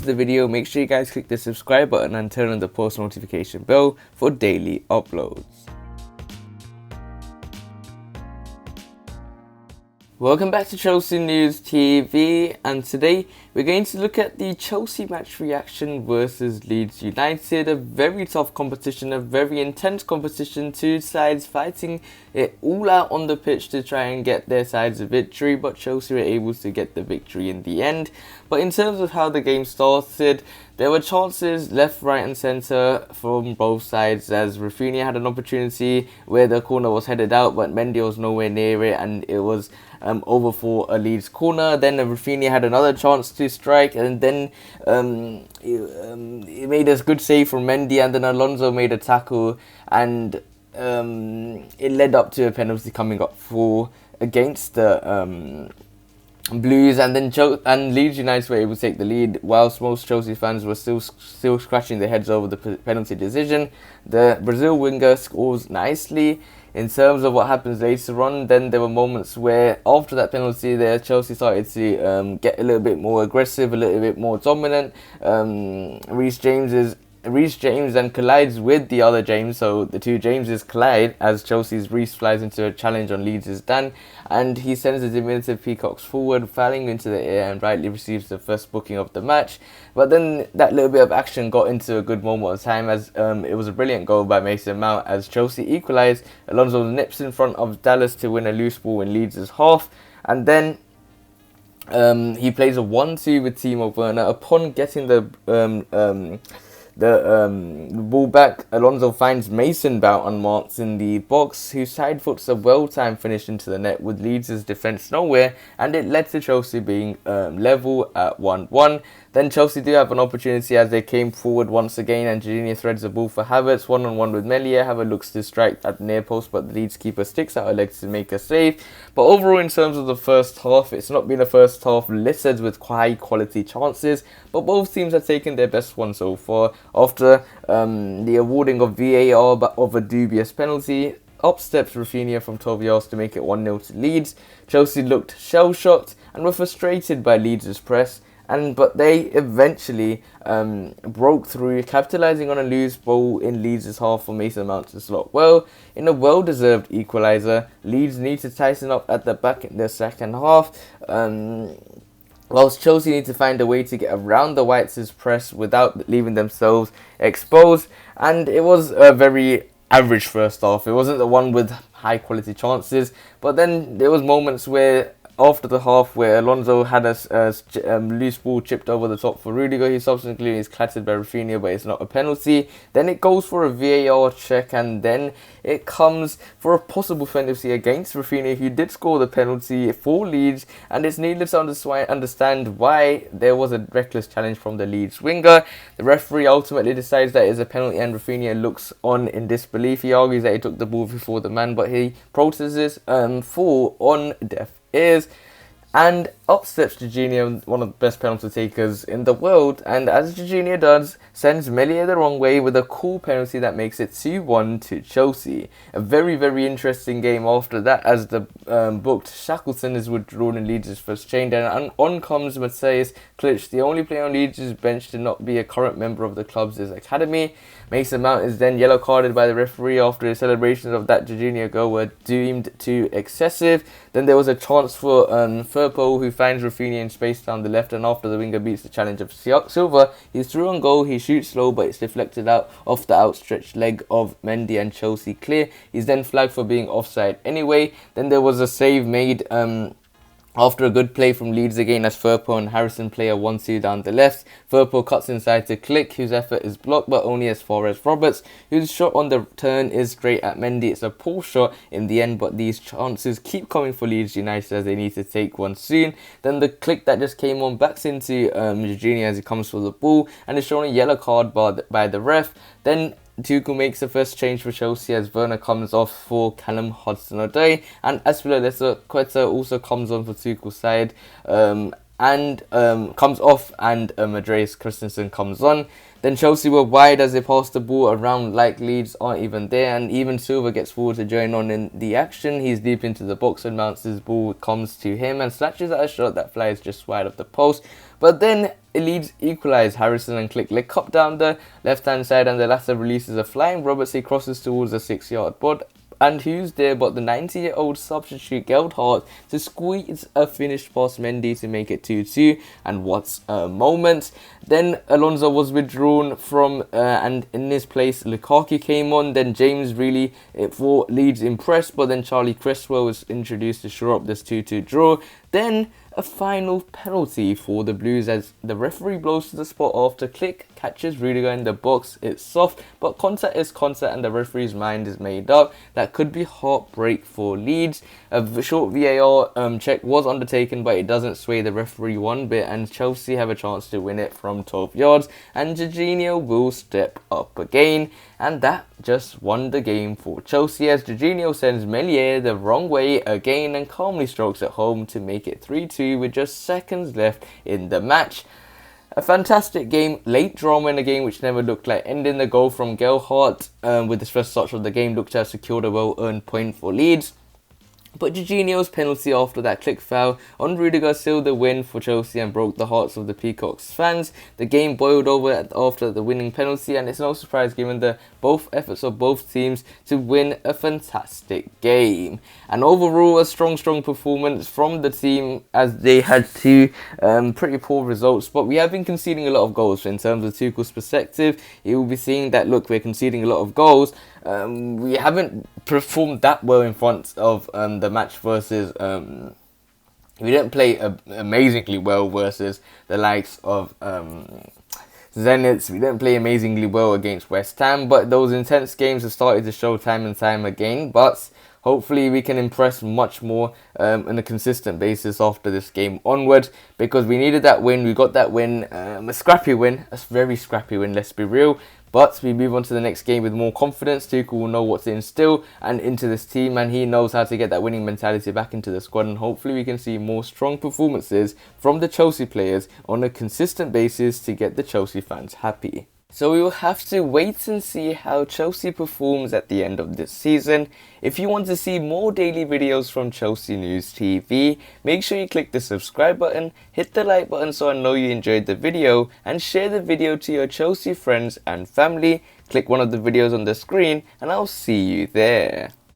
the video, make sure you guys click the subscribe button and turn on the post notification bell for daily uploads. Welcome back to Chelsea News TV, and today we're going to look at the Chelsea match reaction versus Leeds United. A very tough competition, a very intense competition, two sides fighting it all out on the pitch to try and get their sides a victory, but Chelsea were able to get the victory in the end. But in terms of how the game started, there were chances left, right and centre from both sides, as Rafinha had an opportunity where the corner was headed out, but Mendy was nowhere near it and it was over for a Leeds corner. Then Rafinha had another chance to strike, and then he made a good save from Mendy, and then Alonso made a tackle, and it led up to a penalty coming up for against the Blues, and then Leeds United were able to take the lead, whilst most Chelsea fans were still scratching their heads over the penalty decision. The Brazil winger scores nicely. In terms of what happens later on, then there were moments where after that penalty there, Chelsea started to get a little bit more aggressive, a little bit more dominant. Reece James then collides with the other James, so the two Jameses collide as Chelsea's Reece flies into a challenge on Leeds' Dan, and he sends the diminutive Peacocks forward, flying into the air, and rightly receives the first booking of the match. But then that little bit of action got into a good moment of time, as it was a brilliant goal by Mason Mount as Chelsea equalised. Alonso nips in front of Dallas to win a loose ball in Leeds' half, and then he plays a 1-2 with Timo Werner. Upon getting the ball back, Alonso finds Mason Mount unmarked in the box, who side foots a well-timed finish into the net with Leeds' defence nowhere, and it led to Chelsea being level at 1-1. Then Chelsea do have an opportunity as they came forward once again, and Jorginho threads the ball for Havertz, one-on-one with Meslier. Havertz looks to strike at the near post, but the Leeds keeper sticks out her legs to make a save. But overall, in terms of the first half, it's not been a first half littered with high-quality chances, but both teams have taken their best one so far. After the awarding of VAR of a dubious penalty, up steps Rafinha from 12 yards to make it 1-0 to Leeds. Chelsea looked shell-shocked and were frustrated by Leeds' press, but they eventually broke through, capitalising on a loose ball in Leeds' half for Mason Mount to slot well. In a well-deserved equaliser, Leeds need to tighten up at the back in the second half, whilst Chelsea need to find a way to get around the Whites' press without leaving themselves exposed. And it was a very average first half. It wasn't the one with high-quality chances, but then there was moments where after the half where Alonso had a loose ball chipped over the top for Rudiger. He subsequently is clattered by Rafinha, but it's not a penalty. Then it goes for a VAR check, and then it comes for a possible penalty against Rafinha, who did score the penalty for Leeds, and it's needless to understand why there was a reckless challenge from the Leeds winger. The referee ultimately decides that it's a penalty, and Rafinha looks on in disbelief. He argues that he took the ball before the man, but he protests for on deaf ears. And up steps Jorginho, one of the best penalty takers in the world, and as Jorginho does, sends Meslier the wrong way with a cool penalty that makes it 2-1 to Chelsea. A very, very interesting game after that, as the booked Shackleton is withdrawn in Leeds' first change, and on comes Matthias Klitsch, the only player on Leeds' bench to not be a current member of the club's academy. Mason Mount is then yellow carded by the referee after his celebrations of that Jorginho goal were deemed too excessive. Then there was a chance for Firpo, who finds Rafinha in space down the left, and after the winger beats the challenge of Silva, he's through on goal. He shoots low, but it's deflected out off the outstretched leg of Mendy, and Chelsea clear. He's then flagged for being offside anyway. Then there was a save made after a good play from Leeds again, as Firpo and Harrison play a 1-2 down the left. Firpo cuts inside to Click, whose effort is blocked, but only as far as Roberts, whose shot on the turn is straight at Mendy. It's a poor shot in the end, but these chances keep coming for Leeds United as they need to take one soon. Then the Click that just came on backs into Jorginho as he comes for the ball, and is shown a yellow card by the ref. Then Tuchel makes the first change for Chelsea as Werner comes off for Callum Hudson-Odoi, and Azpilicueta also comes on for Tuchel's side and comes off, and Andreas Christensen comes on. Then Chelsea were wide as they passed the ball around like Leeds aren't even there, and even Silva gets forward to join on in the action. He's deep into the box and Mounts' ball comes to him and slashes at a shot that flies just wide of the post. But then Leeds equalise. Harrison and Click lick up down the left-hand side, and the latter releases a flying Robertson crosses towards the 6-yard board. And who's there but the 90-year-old substitute Geldhart to squeeze a finish past Mendy to make it 2-2. And what's a moment. Then Alonso was withdrawn from and in his place Lukaku came on. Then James really for Leeds impressed, but then Charlie Cresswell was introduced to shore up this 2-2 draw. Then a final penalty for the Blues as the referee blows to the spot after Click catches Rudiger in the box. It's soft, but contact is contact and the referee's mind is made up. That could be heartbreak for Leeds. A short VAR check was undertaken, but it doesn't sway the referee one bit, and Chelsea have a chance to win it from 12 yards, and Jorginho will step up again. And that just won the game for Chelsea as Jorginho sends Melier the wrong way again and calmly strokes it home to make it 3-2 with just seconds left in the match. A fantastic game, late drama in a game which never looked like ending. The goal from Geldhart with the first touch of the game looked to have secured a well-earned point for Leeds. But Jorginho's penalty after that Click foul on Rudiger sealed the win for Chelsea and broke the hearts of the Peacocks fans. The game boiled over after the winning penalty, and it's no surprise given the both efforts of both teams to win a fantastic game. And overall, a strong performance from the team as they had two pretty poor results. But we have been conceding a lot of goals. In terms of Tuchel's perspective, he will be seeing that, look, we're conceding a lot of goals. We haven't performed that well in front of the match versus... we didn't play amazingly well versus the likes of Zenit. We didn't play amazingly well against West Ham, but those intense games have started to show time and time again. But hopefully we can impress much more on a consistent basis after this game onward, because we needed that win. We got that win, a scrappy win, a very scrappy win, let's be real. But we move on to the next game with more confidence. Tuchel will know what to instill and into this team, and he knows how to get that winning mentality back into the squad, and hopefully we can see more strong performances from the Chelsea players on a consistent basis to get the Chelsea fans happy. So we will have to wait and see how Chelsea performs at the end of this season. If you want to see more daily videos from Chelsea News TV, make sure you click the subscribe button, hit the like button so I know you enjoyed the video, and share the video to your Chelsea friends and family. Click one of the videos on the screen and I'll see you there.